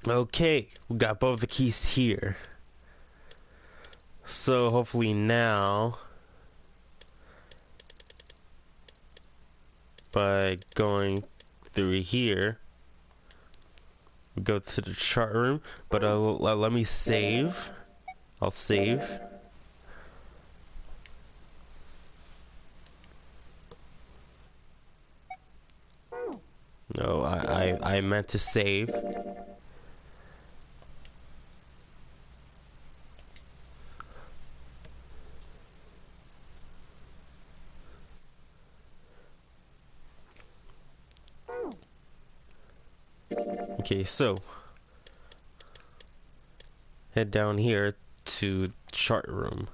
Okay, we got both the keys here. So hopefully now, by going through here, we go to the chart room. But let me save. I'll save. No, I meant to save. Okay, so head down here to chart room.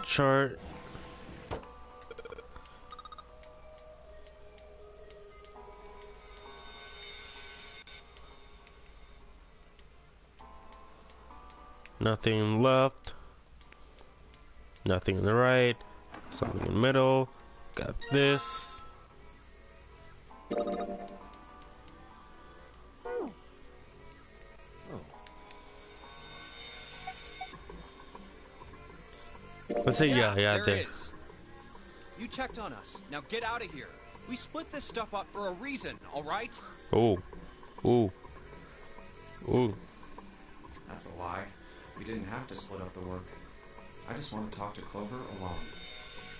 Chart. Nothing left. Nothing on the right. Something in the middle. Got this. Let's say yeah, there there. it is. You checked on us. Now get out of here. We split this stuff up for a reason, all right? Oh, ooh, ooh. That's a lie. We didn't have to split up the work. I just want to talk to Clover alone.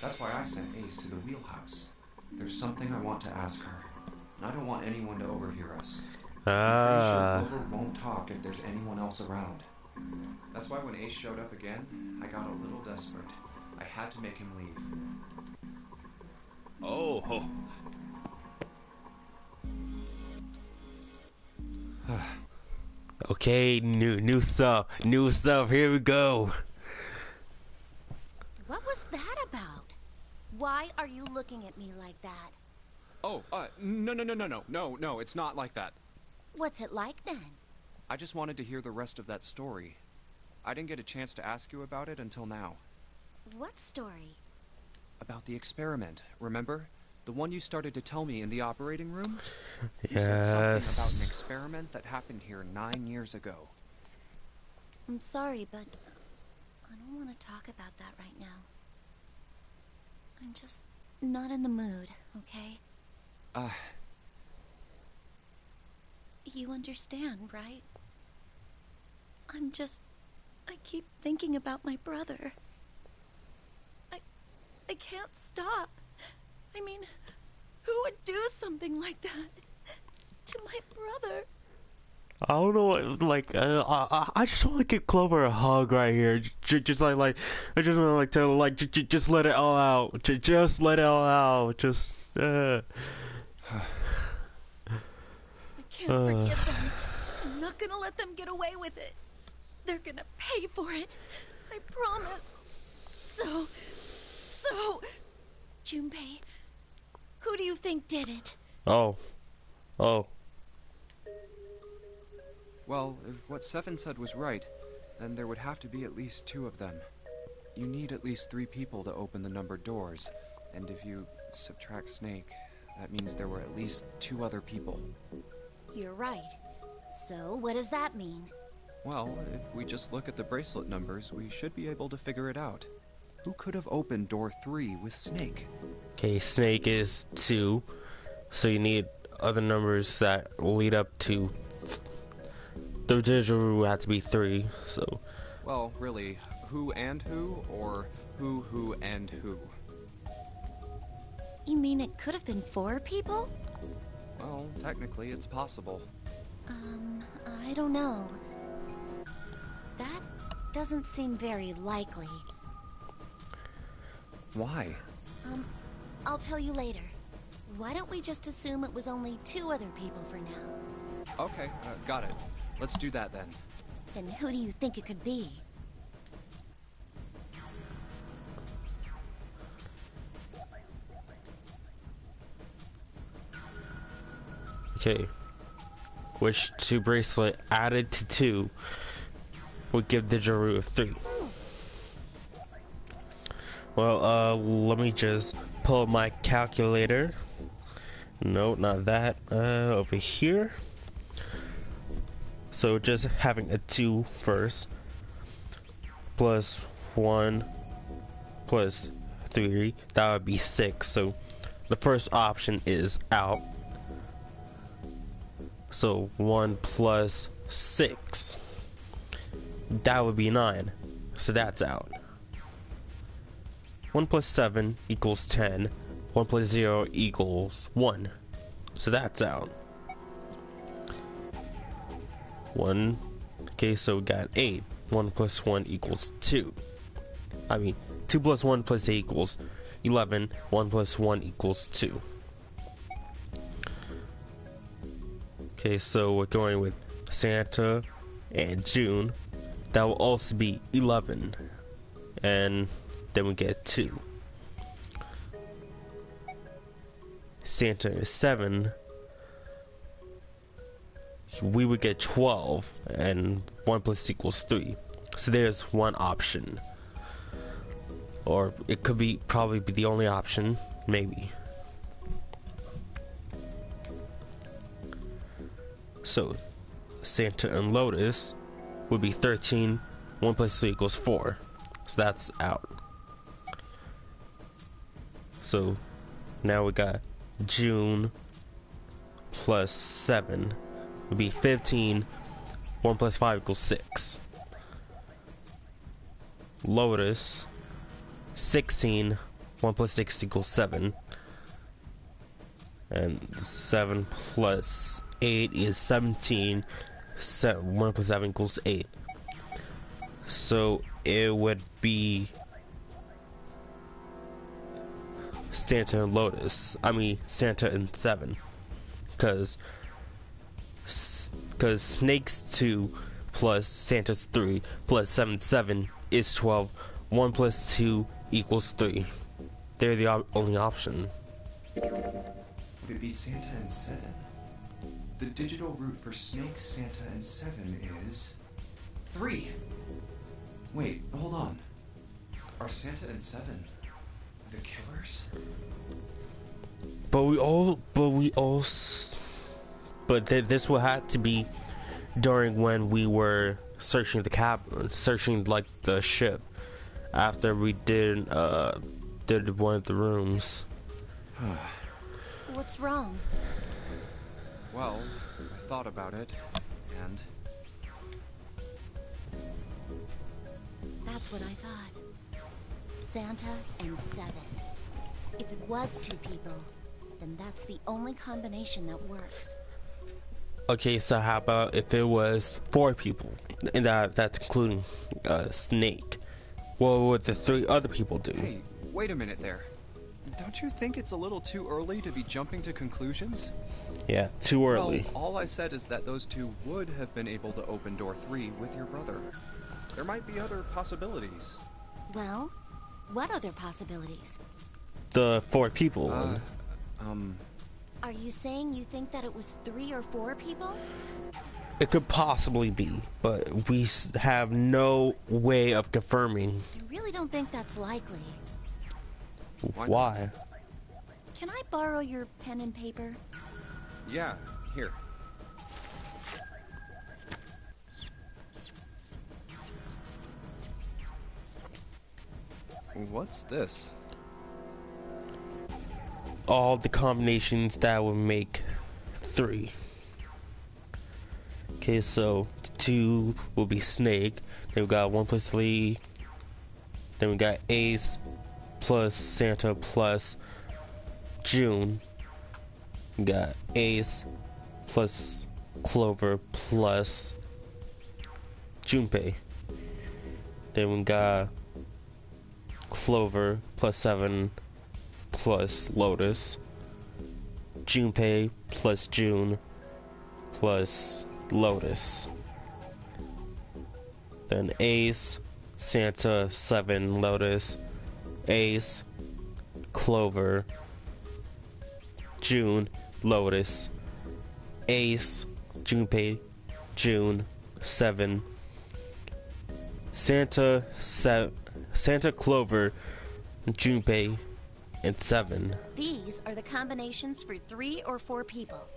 That's why I sent Ace to the wheelhouse. There's something I want to ask her. And I don't want anyone to overhear us. I'm pretty sure Clover won't talk if there's anyone else around. That's why when Ace showed up again, I got a little desperate. I had to make him leave. Oh. Okay, new stuff. Here we go. What was that about? Why are you looking at me like that? Oh, no, it's not like that. What's it like then? I just wanted to hear the rest of that story. I didn't get a chance to ask you about it until now. What story? About the experiment, remember? The one you started to tell me in the operating room? Yes. You said something about an experiment that happened here 9 years ago. I'm sorry, but I don't want to talk about that right now. I'm just not in the mood, okay? You understand, right? I keep thinking about my brother. I can't stop. I mean, who would do something like that to my brother? I don't know what, like, I just want to give Clover a hug right here. Just like, I just want to like tell her, like, just let it all out. Just let it all out. I can't forgive them. I'm not gonna let them get away with it. They're gonna pay for it. I promise. So, Junpei, who do you think did it? Oh. Well, if what Seven said was right, then there would have to be at least 2 of them. You need at least 3 people to open the numbered doors, and if you subtract Snake, that means there were at least 2 other people. You're right. So, what does that mean? Well, if we just look at the bracelet numbers, we should be able to figure it out. Who could have opened door 3 with Snake? Okay, Snake is 2, so you need other numbers that lead up to the digital rule have to be 3. So. Well, really, who and who, or who and who? You mean it could have been 4 people? Well, technically, it's possible. I don't know. That doesn't seem very likely. Why? I'll tell you later. Why don't we just assume it was only 2 other people for now? Okay, got it. Let's do that then. Then who do you think it could be? Okay. Which 2 bracelet added to 2 would give Didgeridoo 3. Well, let me just pull up my calculator. No, not that. Over here. So just having a 2 first. Plus 1 plus 3. That would be 6. So the first option is out. So 1 plus 6. That would be 9. So that's out. 1 plus 7 equals 10. 1 plus 0 equals 1. So that's out. 1. Okay, so we got 8. 1 plus 1 equals 2. I mean, 2 plus 1 plus 8 equals 11. 1 plus 1 equals 2. Okay, so we're going with Santa and June. That will also be 11. And then we get 2. Santa is 7. We would get 12. And 1 plus equals 3. So there's one option. Or it could be probably be the only option. Maybe. So Santa and Lotus would be 13. 1 plus 3 equals 4. So that's out. So now we got June plus 7 would be 15. 1 plus 5 equals 6. Lotus 16. 1 plus 6 equals 7. And 7 plus 8 is 17. 1 plus 7 equals 8. So it would be Santa and Lotus. I mean Santa and 7. Because Snake's 2 plus Santa's 3 plus 7 is 12. 1 plus 2 equals 3. They're the only option. Would it be Santa and 7? The digital root for Snake, Santa, and 7 is 3. Wait, hold on. Are Santa and 7 the killers? This will have to be during when we were searching the cabin, searching like the ship, after we did one of the rooms. What's wrong? Well, I thought about it, and That's what I thought. Santa and 7. If it was 2 people, then that's the only combination that works. Okay, so how about if it was 4 people, and that's including Snake? What would the 3 other people do? hey, wait a minute there. Don't you think it's a little too early to be jumping to conclusions? Yeah, too early. Well, all I said is that those 2 would have been able to open door 3 with your brother. There might be other possibilities. Well, what other possibilities? The 4 people one. Are you saying you think that it was 3 or 4 people? It could possibly be, but we have no way of confirming. I really don't think that's likely. Why? Can I borrow your pen and paper? Yeah, here. What's this? All the combinations that would make 3. Okay, so 2 will be Snake. Then we got 1 plus 3. Then we got Ace plus Santa plus June. We got Ace plus Clover plus Junpei. Then we got Clover plus 7 plus Lotus. Junpei plus June plus Lotus. Then Ace, Santa, 7, Lotus, Ace, Clover, June, Lotus, Ace, Junpei, June, 7. Santa, Santa Clover, Junpei, and 7. These are the combinations for 3 or 4 people.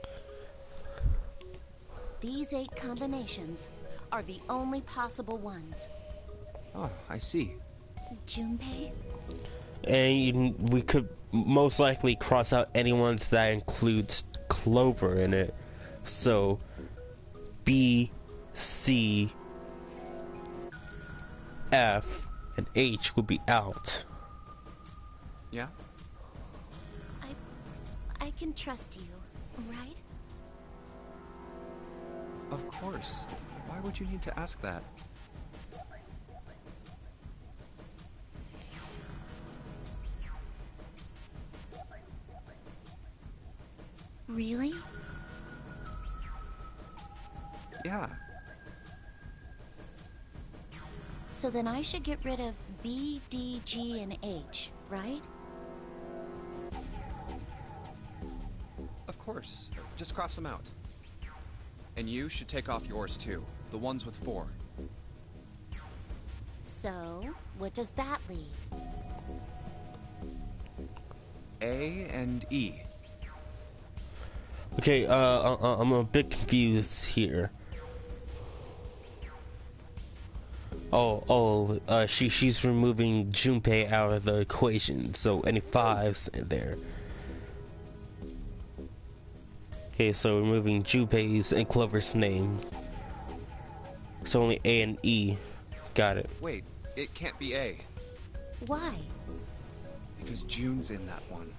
These 8 combinations are the only possible ones. Oh, I see. Junpei? And we could most likely cross out any ones that includes Clover in it. So B, C, F, and H would be out. Yeah? I can trust you, right? Of course. Why would you need to ask that? Really? Yeah. So then I should get rid of B, D, G, and H, right? Of course. Just cross them out. And you should take off yours too. The ones with 4. So, what does that leave? A and E. Okay, I'm a bit confused here. She's removing Junpei out of the equation, so any 5s in there. Okay, so removing Junpei's and Clover's name. So only A and E. Got it. Wait, it can't be A. Why? Because June's in that one.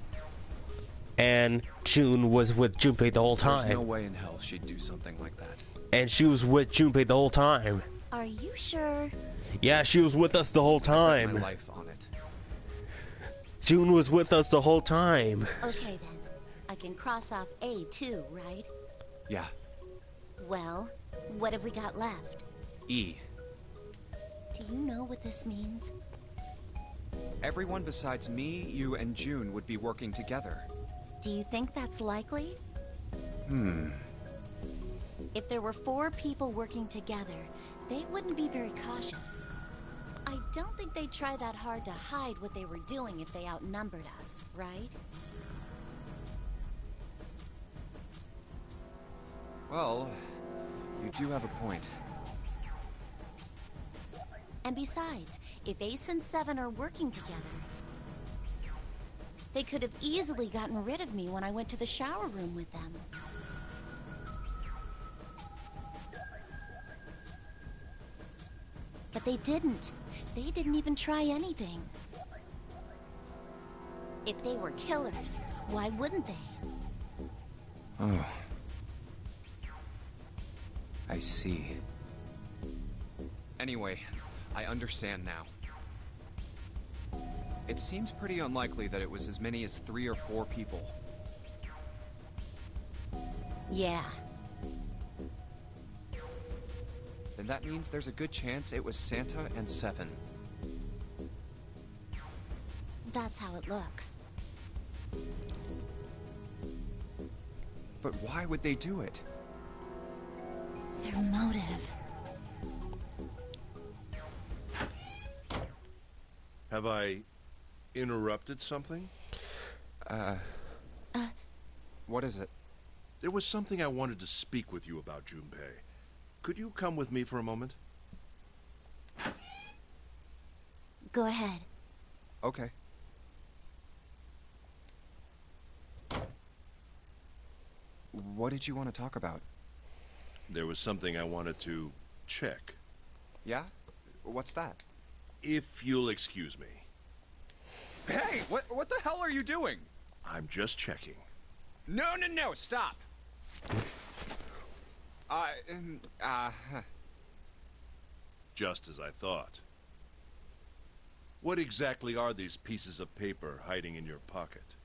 And June was with Junpei the whole time. There's no way in hell she'd do something like that. And she was with Junpei the whole time. Are you sure? Yeah, she was with us the whole My time. life on it. June was with us the whole time. Okay then. I can cross off A too, right? Yeah. Well, what have we got left? E. Do you know what this means? Everyone besides me, you, and June would be working together. Do you think that's likely? If there were 4 people working together, they wouldn't be very cautious. I don't think they'd try that hard to hide what they were doing if they outnumbered us, right? Well, you do have a point. And besides, if Ace and 7 are working together, they could have easily gotten rid of me when I went to the shower room with them. But they didn't. They didn't even try anything. If they were killers, why wouldn't they? Oh. I see. Anyway, I understand now. It seems pretty unlikely that it was as many as 3 or 4 people. Yeah. Then that means there's a good chance it was Santa and 7. That's how it looks. But why would they do it? Their motive. Have I interrupted something? What is it? There was something I wanted to speak with you about, Junpei. Could you come with me for a moment? Go ahead. Okay. What did you want to talk about? There was something I wanted to check. Yeah? What's that? If you'll excuse me. Hey, what the hell are you doing? I'm just checking. No, stop! Just as I thought. What exactly are these pieces of paper hiding in your pocket?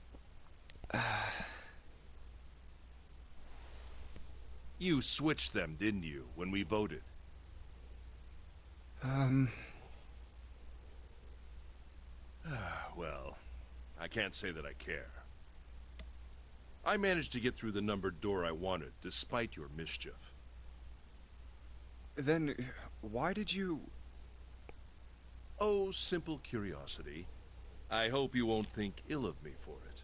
You switched them, didn't you, when we voted? Well, I can't say that I care. I managed to get through the numbered door I wanted, despite your mischief. Then, why did you... Oh, simple curiosity. I hope you won't think ill of me for it.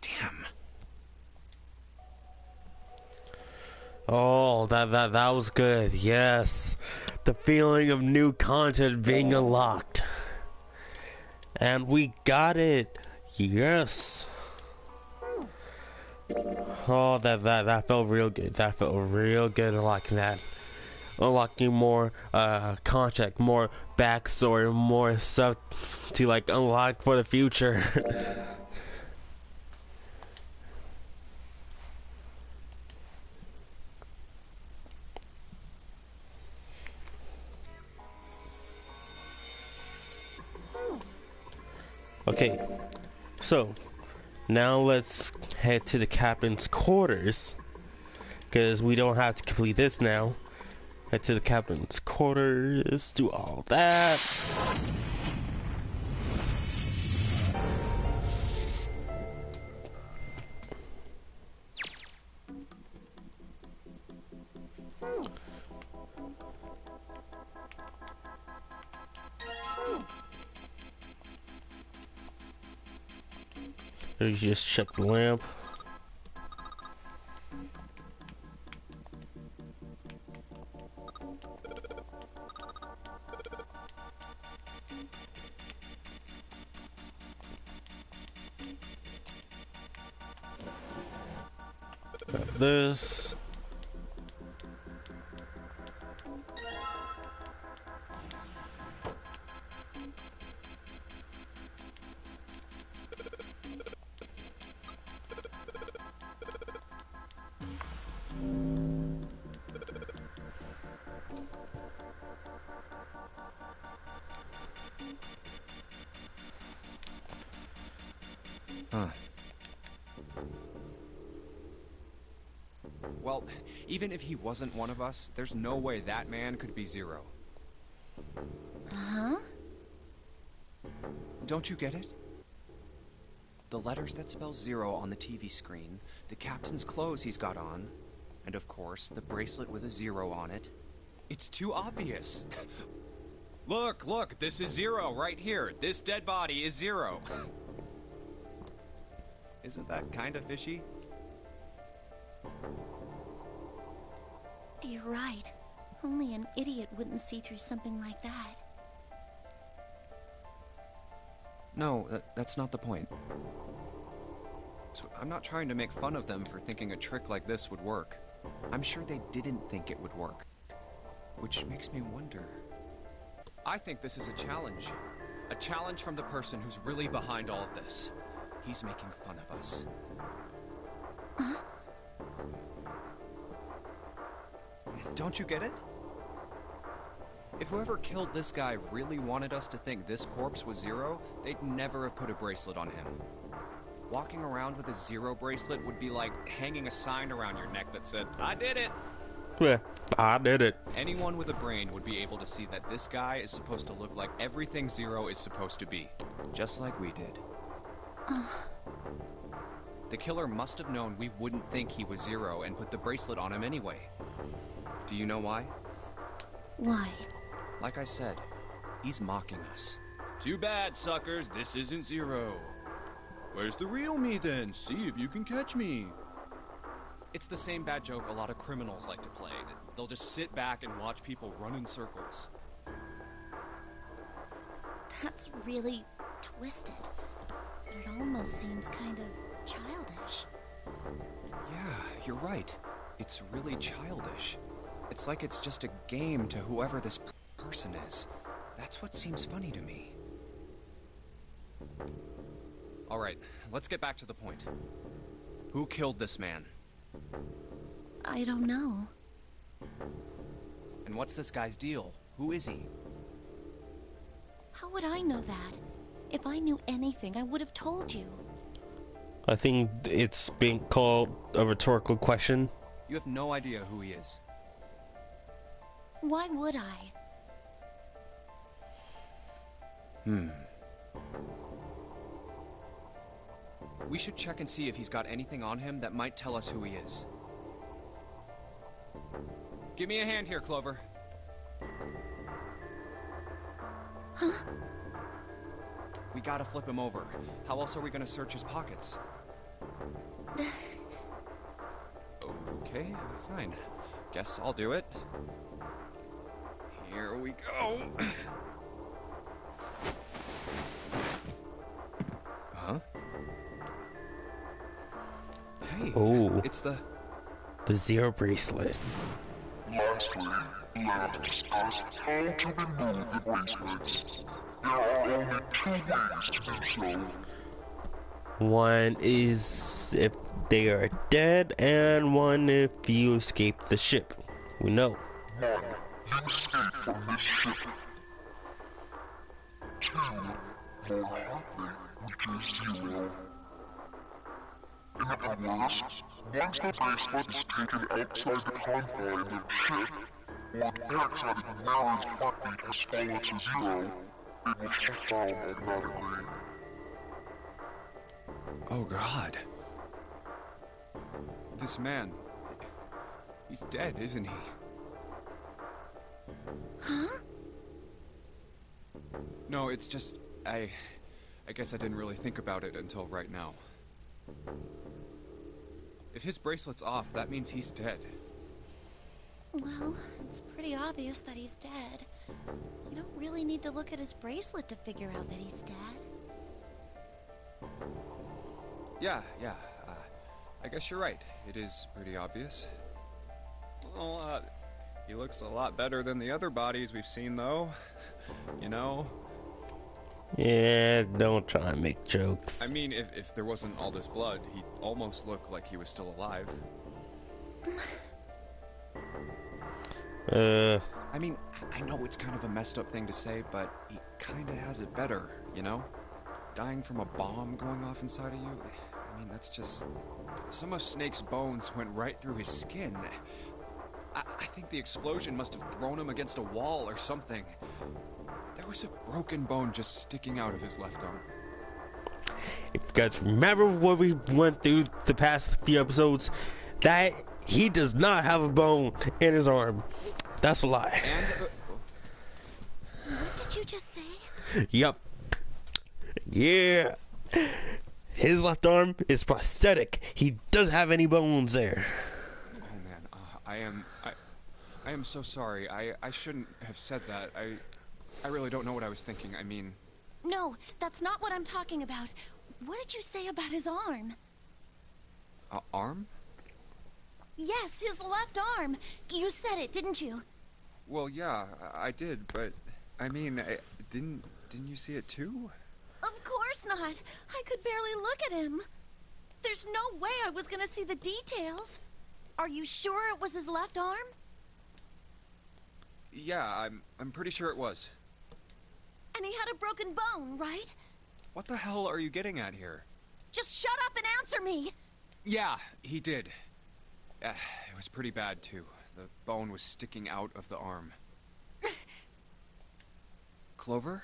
Damn. Oh, that was good. Yes. The feeling of new content being unlocked. And we got it. Yes. Oh, that felt real good. That felt real good unlocking that. Unlocking more content, more backstory, more stuff to like unlock for the future. Okay, so now let's head to the captain's quarters, because we don't have to complete this now. Head to the captain's quarters, do all that. You just check the lamp. Got this. Well, even if he wasn't one of us, there's no way that man could be Zero. Huh? Don't you get it? The letters that spell Zero on the TV screen, the captain's clothes he's got on, and of course, the bracelet with a zero on it. It's too obvious. Look, this is Zero right here. This dead body is Zero. Isn't that kind of fishy? You're right. Only an idiot wouldn't see through something like that. No, that's not the point. So I'm not trying to make fun of them for thinking a trick like this would work. I'm sure they didn't think it would work. Which makes me wonder. I think this is a challenge. A challenge from the person who's really behind all of this. He's making fun of us. Don't you get it? If whoever killed this guy really wanted us to think this corpse was Zero, they'd never have put a bracelet on him. Walking around with a Zero bracelet would be like hanging a sign around your neck that said, "I did it!" Yeah, I did it. Anyone with a brain would be able to see that this guy is supposed to look like everything Zero is supposed to be. Just like we did. The killer must have known we wouldn't think he was Zero and put the bracelet on him anyway. Do you know why? Why? Like I said, he's mocking us. Too bad, suckers, this isn't Zero. Where's the real me then? See if you can catch me. It's the same bad joke a lot of criminals like to play. They'll just sit back and watch people run in circles. That's really twisted. But it almost seems kind of childish. Yeah, you're right. It's really childish. It's like it's just a game to whoever this person is. That's what seems funny to me. Alright, let's get back to the point. Who killed this man? I don't know. And what's this guy's deal? Who is he? How would I know that? If I knew anything, I would have told you. I think it's being called a rhetorical question. You have no idea who he is. Why would I? We should check and see if he's got anything on him that might tell us who he is. Give me a hand here, Clover. Huh? We gotta flip him over. How else are we gonna search his pockets? Okay, fine. Guess I'll do it. Here we go. Huh? Hey, Ooh. it's the Zero bracelet. Lastly, let us discuss how to remove the bracelets. There are only 2 ways to do so. One is if they are dead, and one if you escape the ship. We know. 1. You escape from this ship. 2. More likely, which is 0. In other words, once the bracelet is taken outside the confines of the ship, or the X out of the nearest heartbeat has fallen to 0, it will shut down automatically. Oh God. This man, he's dead, isn't he? Huh? No, it's just, I guess I didn't really think about it until right now. If his bracelet's off, that means he's dead. Well, it's pretty obvious that he's dead. You don't really need to look at his bracelet to figure out that he's dead. Yeah, I guess you're right. It is pretty obvious. Well, he looks a lot better than the other bodies we've seen, though. You know? Yeah, don't try and make jokes. I mean, if there wasn't all this blood, he'd almost look like he was still alive. I mean, I know it's kind of a messed up thing to say, but he kind of has it better, you know? Dying from a bomb going off inside of you, I mean, that's just... Some of Snake's bones went right through his skin. I think the explosion must have thrown him against a wall or something. There was a broken bone just sticking out of his left arm. If you guys remember what we went through the past few episodes, that he does not have a bone in his arm. That's a lie. And... What did you just say? Yep. Yeah. His left arm is prosthetic. He doesn't have any bones there. Oh man, I am so sorry. I shouldn't have said that. I really don't know what I was thinking. I mean... No, that's not what I'm talking about. What did you say about his arm? Arm? Yes, his left arm. You said it, didn't you? Well, yeah, I did, but... I mean, didn't you see it too? Of course not. I could barely look at him. There's no way I was gonna see the details. Are you sure it was his left arm? Yeah, I'm pretty sure it was. And he had a broken bone, right? What the hell are you getting at here? Just shut up and answer me! Yeah, he did. It was pretty bad, too. The bone was sticking out of the arm. Clover?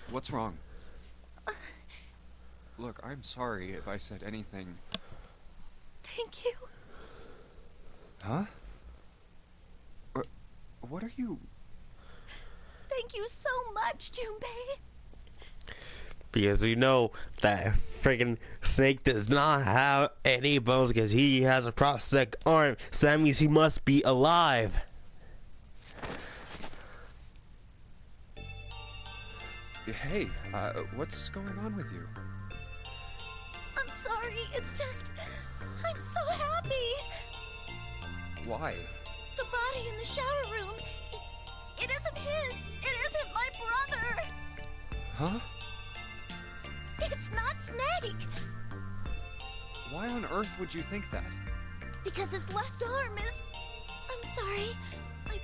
What's wrong? Look, I'm sorry if I said anything. Thank you. Huh? What are you... Thank you so much, Junpei. Because we know that freaking Snake does not have any bones because he has a prosthetic arm. So that means he must be alive. Hey, what's going on with you? I'm sorry, it's just... I'm so happy. Why? The body in the shower room, it isn't his. It isn't my brother. Huh? It's not Snake. Why on earth would you think that? Because his left arm is... I'm sorry. I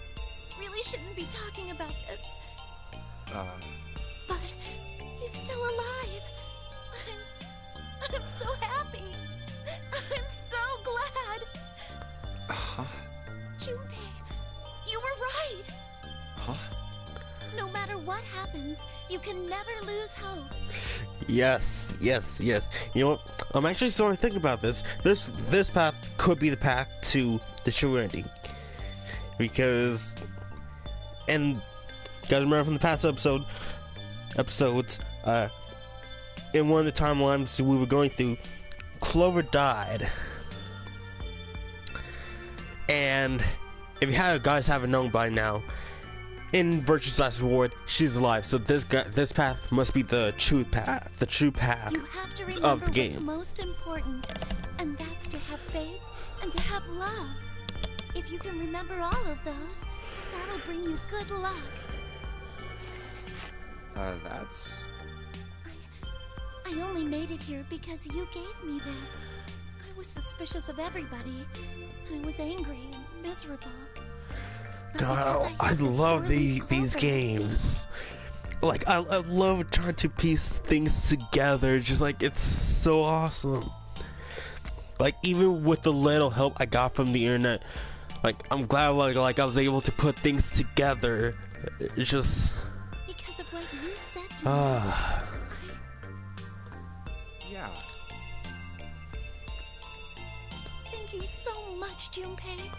really shouldn't be talking about this. But he's still alive. I'm so happy. I'm so glad. Huh? Junpei, you were right. Huh? No matter what happens, you can never lose hope. Yes, yes, yes. You know what? I'm actually starting to think about this. This path could be the path to the true ending. Because, and guys remember from the past episodes, in one of the timelines we were going through, Clover died. And if you guys haven't known by now, in Virtue's Last Reward, she's alive. So this path must be the true path, You have to remember of the game. what's most important, and that's to have faith and to have love. If you can remember all of those, that'll bring you good luck. That's... I only made it here because you gave me this. I was suspicious of everybody, and I was angry and miserable. But because I had this love poor-living these Clover, games. Like, I love trying to piece things together. Just like, it's so awesome. Like, even with the little help I got from the internet, like, I'm glad like I was able to put things together. It's just... Because of what you said to me. yeah. Thank you so much, Junpei.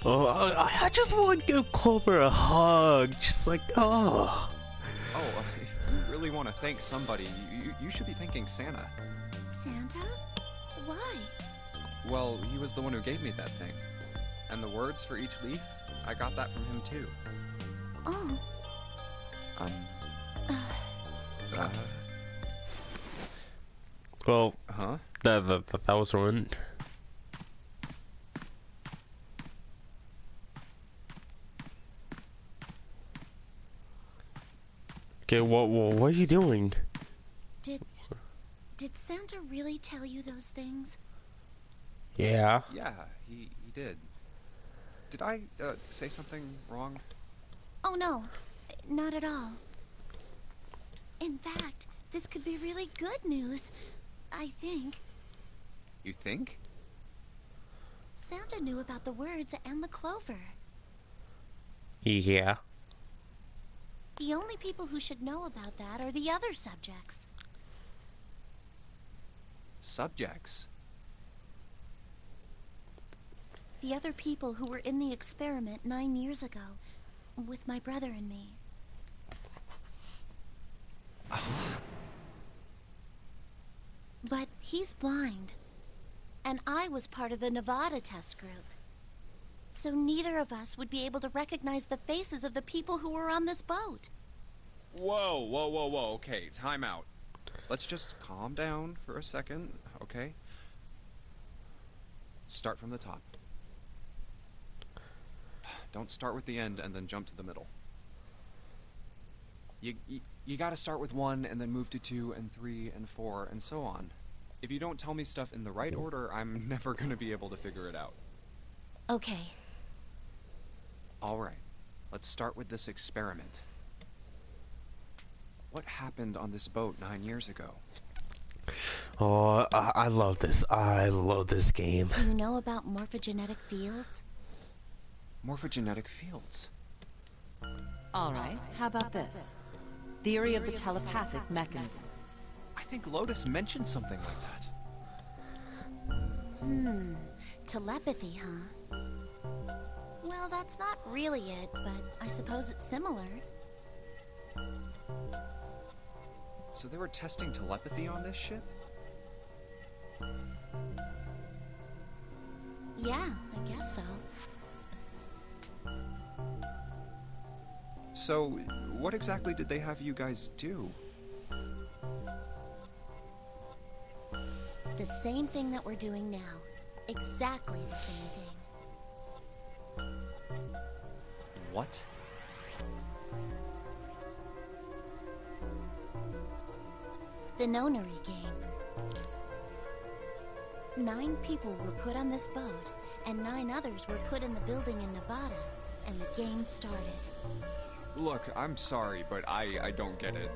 Oh, I just want to give Clover a hug. Just like, oh. Oh, if you really want to thank somebody, you should be thanking Santa. Santa? Why? Well, he was the one who gave me that thing. And the words for each leaf, I got that from him too. Oh. Well, Huh? that was one. Okay, what are you doing? Did Santa really tell you those things? Yeah. Yeah, he did. Did I, say something wrong? Oh no, not at all. In fact, this could be really good news, I think. You think? Santa knew about the words and the clover. Yeah. The only people who should know about that are the other subjects. Subjects? The other people who were in the experiment 9 years ago, with my brother and me. But he's blind, and I was part of the Nevada test group. So neither of us would be able to recognize the faces of the people who were on this boat. Whoa, okay, time out. Let's just calm down for a second, okay? Start from the top. Don't start with the end and then jump to the middle. You gotta start with 1 and then move to 2 and 3 and 4 and so on. If you don't tell me stuff in the right order, I'm never gonna be able to figure it out. Okay. Alright, let's start with this experiment. What happened on this boat 9 years ago? Oh, I love this. I love this game. Do you know about morphogenetic fields? Morphogenetic fields. All right, how about this? Theory of the telepathic mechanism. I think Lotus mentioned something like that. Telepathy, huh? Well, that's not really it, but I suppose it's similar. So they were testing telepathy on this ship? Yeah, I guess so. So, what exactly did they have you guys do? The same thing that we're doing now. Exactly the same thing. What? The Nonary game. 9 people were put on this boat, and 9 others were put in the building in Nevada, and the game started. Look, I'm sorry, but I don't get it.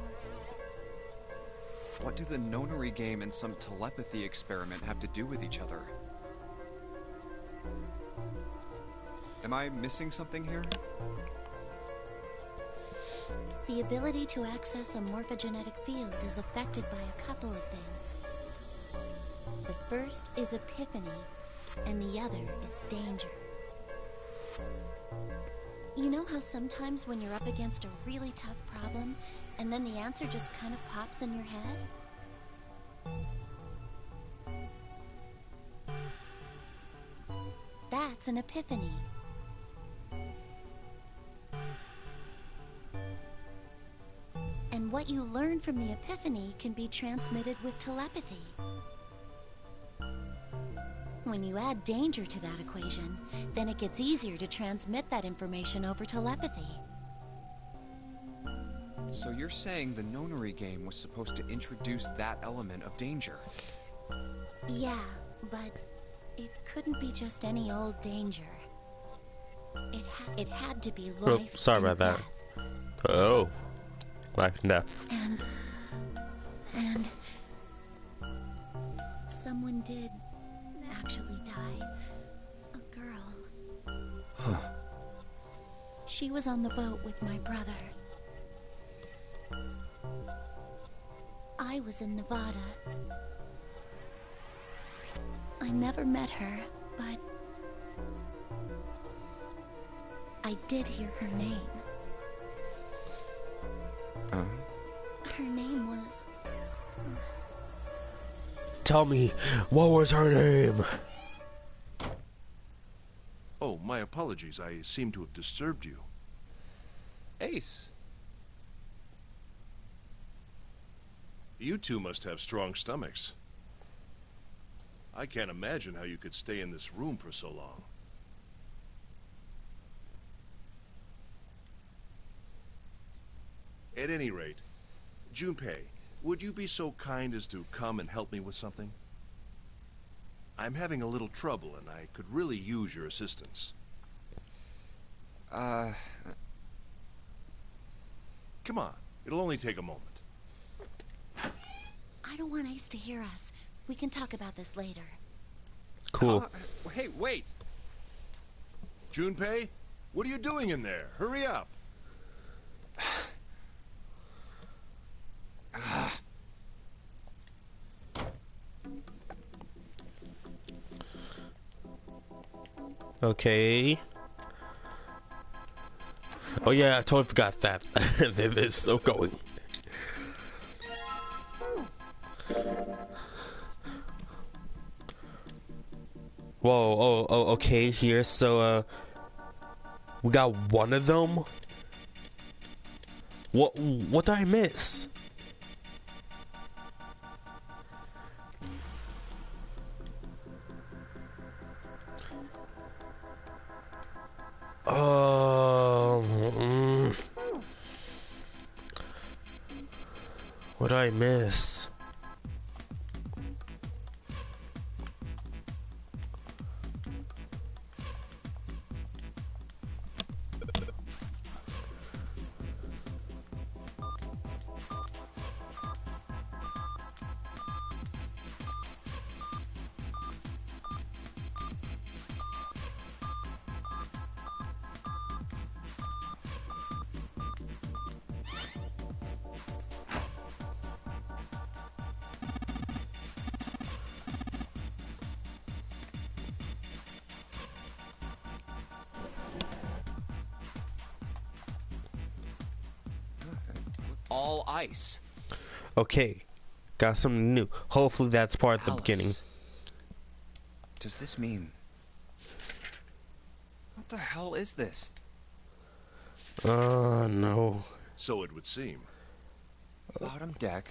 What do the Nonary game and some telepathy experiment have to do with each other? Am I missing something here? The ability to access a morphogenetic field is affected by a couple of things. The first is epiphany, and the other is danger. You know how sometimes when you're up against a really tough problem, and then the answer just kind of pops in your head? That's an epiphany. And what you learn from the epiphany can be transmitted with telepathy. When you add danger to that equation, then it gets easier to transmit that information over telepathy. So you're saying the Nonary game was supposed to introduce that element of danger? Yeah, but it couldn't be just any old danger. It had to be life Oh, sorry and about that. death. Oh, life and death. And someone did actually die. A girl. Huh. She was on the boat with my brother. I was in Nevada. I never met her, but I did hear her name. Her name was... Tell me, what was her name? Oh, my apologies. I seem to have disturbed you. Ace. You two must have strong stomachs. I can't imagine how you could stay in this room for so long. At any rate, Junpei, would you be so kind as to come and help me with something? I'm having a little trouble, and I could really use your assistance. Come on, it'll only take a moment. I don't want Ace to hear us. We can talk about this later. Cool. Hey, wait! Junpei, what are you doing in there? Hurry up! Okay. Oh yeah, I totally forgot that. They're still going. Whoa, oh, okay, here, so, we got one of them? What did I miss? What did I miss? All ice. Okay, got something new. Hopefully that's part of the beginning. Does this mean... What the hell is this? No. So it would seem. Bottom deck,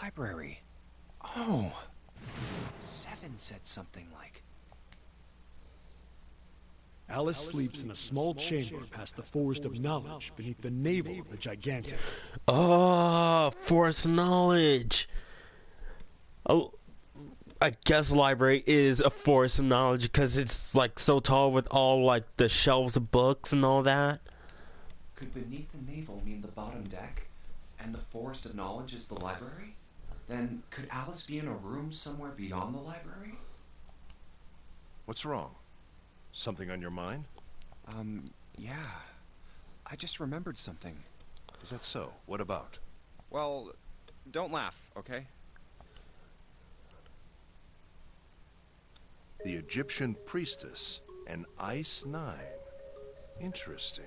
library. Oh. Seven said something like... Alice sleeps in a small chamber past the Forest of Knowledge beneath the navel of the Gigantic. Oh, Forest Knowledge. Oh, I guess the library is a Forest of Knowledge because it's like so tall with all like the shelves of books and all that. Could beneath the navel mean the bottom deck, and the Forest of Knowledge is the library? Then could Alice be in a room somewhere beyond the library? What's wrong? Something on your mind? Yeah. I just remembered something. Is that so? What about? Well, don't laugh, okay? The Egyptian priestess, an Ice 9. Interesting.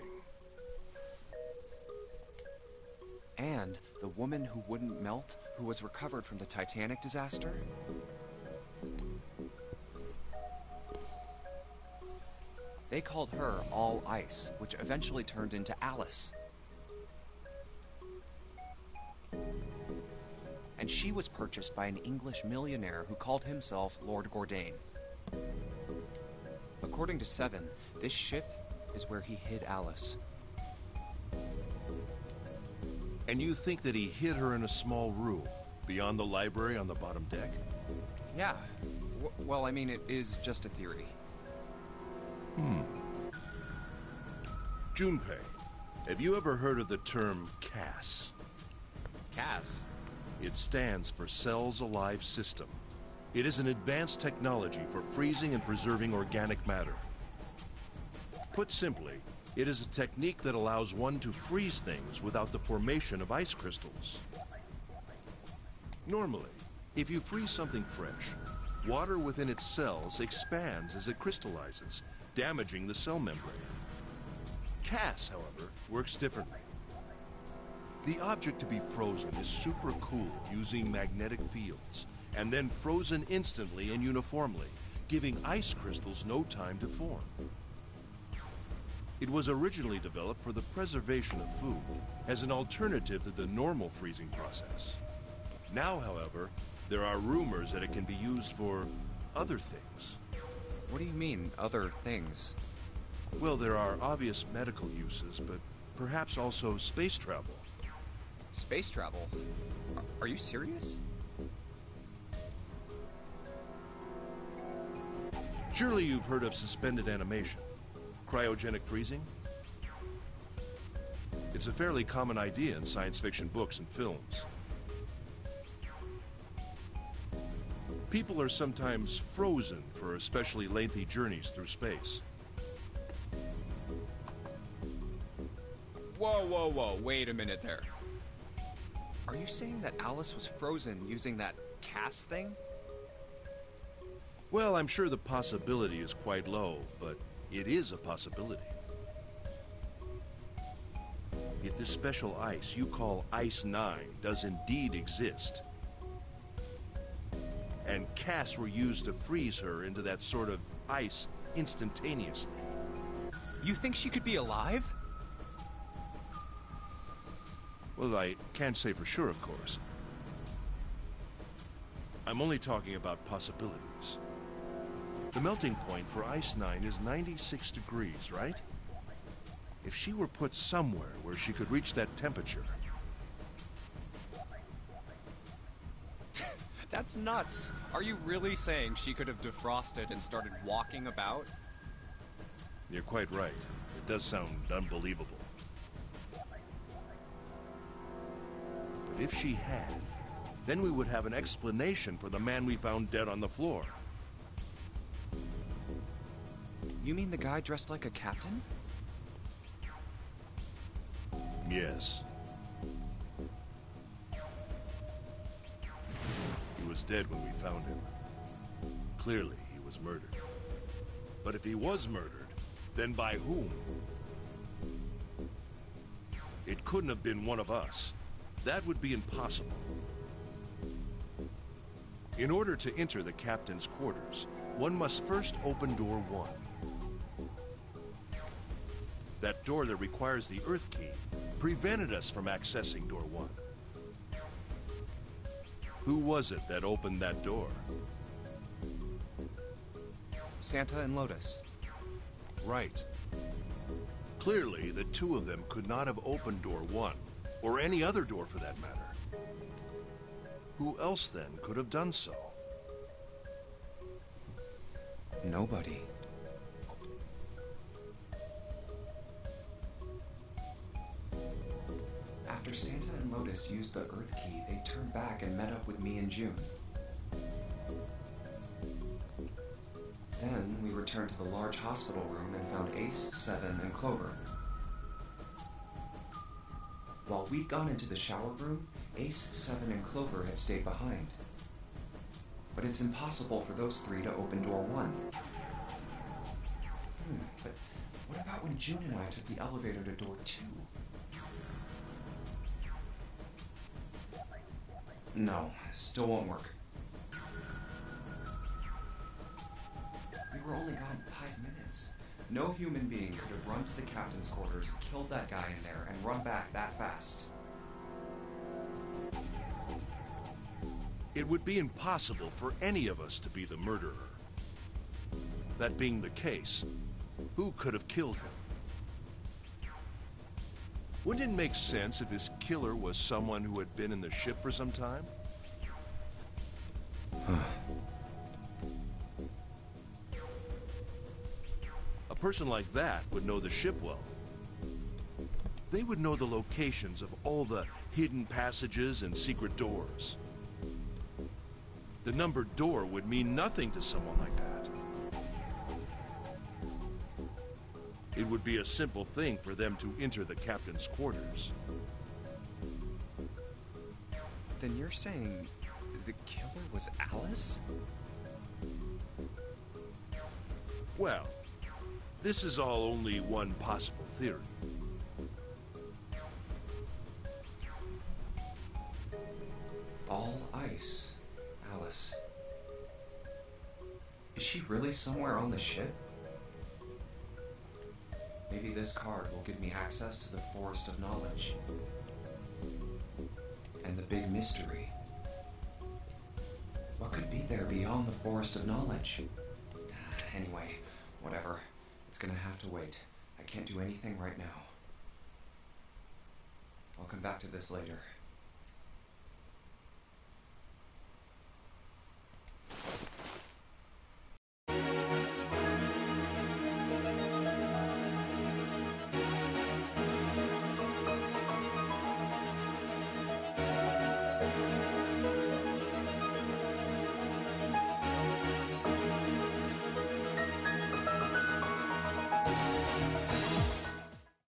And the woman who wouldn't melt, who was recovered from the Titanic disaster? They called her All Ice, which eventually turned into Alice. And she was purchased by an English millionaire who called himself Lord Gordain. According to Seven, this ship is where he hid Alice. And you think that he hid her in a small room, beyond the library on the bottom deck? Yeah. Well, I mean, it is just a theory. Junpei, have you ever heard of the term CAS? Cass? It stands for Cells Alive System. It is an advanced technology for freezing and preserving organic matter. Put simply, it is a technique that allows one to freeze things without the formation of ice crystals. Normally, if you freeze something fresh, water within its cells expands as it crystallizes, damaging the cell membrane. CAS, however, works differently. The object to be frozen is supercooled using magnetic fields, and then frozen instantly and uniformly, giving ice crystals no time to form. It was originally developed for the preservation of food, as an alternative to the normal freezing process. Now, however, there are rumors that it can be used for other things. What do you mean, other things? Well, there are obvious medical uses, but perhaps also space travel. Space travel? Are you serious? Surely you've heard of suspended animation, cryogenic freezing? It's a fairly common idea in science fiction books and films. People are sometimes frozen for especially lengthy journeys through space. Whoa, wait a minute there. Are you saying that Alice was frozen using that CAS thing? Well, I'm sure the possibility is quite low, but it is a possibility. If this special ice you call Ice 9 does indeed exist, and CAS were used to freeze her into that sort of ice instantaneously. You think she could be alive? Well, I can't say for sure, of course. I'm only talking about possibilities. The melting point for Ice 9 is 96 degrees, right? If she were put somewhere where she could reach that temperature... That's nuts. Are you really saying she could have defrosted and started walking about? You're quite right. It does sound unbelievable. But if she had, then we would have an explanation for the man we found dead on the floor. You mean the guy dressed like a captain? Yes. He was dead when we found him. Clearly, he was murdered. But if he was murdered, then by whom? It couldn't have been one of us. That would be impossible. In order to enter the captain's quarters, one must first open door 1. That door that requires the Earth key prevented us from accessing door 1. Who was it that opened that door? Santa and Lotus. Right. Clearly, the two of them could not have opened door 1, or any other door for that matter. Who else then could have done so? Nobody. After Santa and Lotus used the Earth key, they turned back and met up with me and June. Then we returned to the large hospital room and found Ace, Seven, and Clover. While we'd gone into the shower room, Ace, Seven, and Clover had stayed behind. But it's impossible for those three to open door 1. But what about when June and I took the elevator to door 2? No, still won't work. We were only gone 5 minutes. No human being could have run to the captain's quarters, killed that guy in there, and run back that fast. It would be impossible for any of us to be the murderer. That being the case, who could have killed him? Wouldn't it make sense if his killer was someone who had been in the ship for some time? A person like that would know the ship well. They would know the locations of all the hidden passages and secret doors. The numbered door would mean nothing to someone like that. It would be a simple thing for them to enter the captain's quarters. Then you're saying the killer was Alice? Well, this is all only one possible theory. All ice. Alice. Is she really somewhere on the ship? Maybe this card will give me access to the Forest of Knowledge. And the big mystery. What could be there beyond the Forest of Knowledge? Anyway, whatever. It's gonna have to wait. I can't do anything right now. I'll come back to this later.